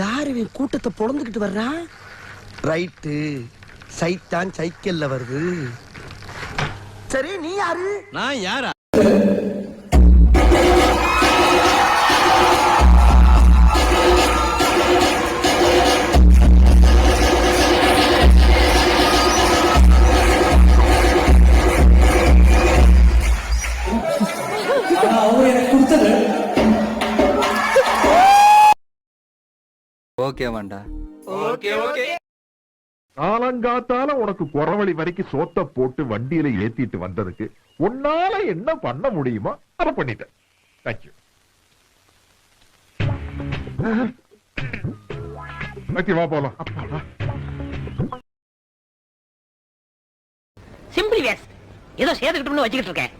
யாரு இவன் கூட்டத்தை பொழந்துகிட்டு வர்றா? ரைட்டு, சைத்தான் சைக்கிள்ல வருது. சரி, நீ யாரு? நான் யாரா? ஓகே வேண்டா. Okay okay. காலங்காத்தால உனக்கு குறவழி வரைக்கும் சோத்த போட்டு வண்டியில ஏத்திட்டு வந்ததுக்கு உன்னால என்ன பண்ண முடியுமோ அதை பண்ணிட்டேன். தேங்க்யூ. வா போலாம். Simply waste. ஏதோ சேர்த்துக்கிட்டோம்னு வச்சுக்கிட்டு இருக்கேன்.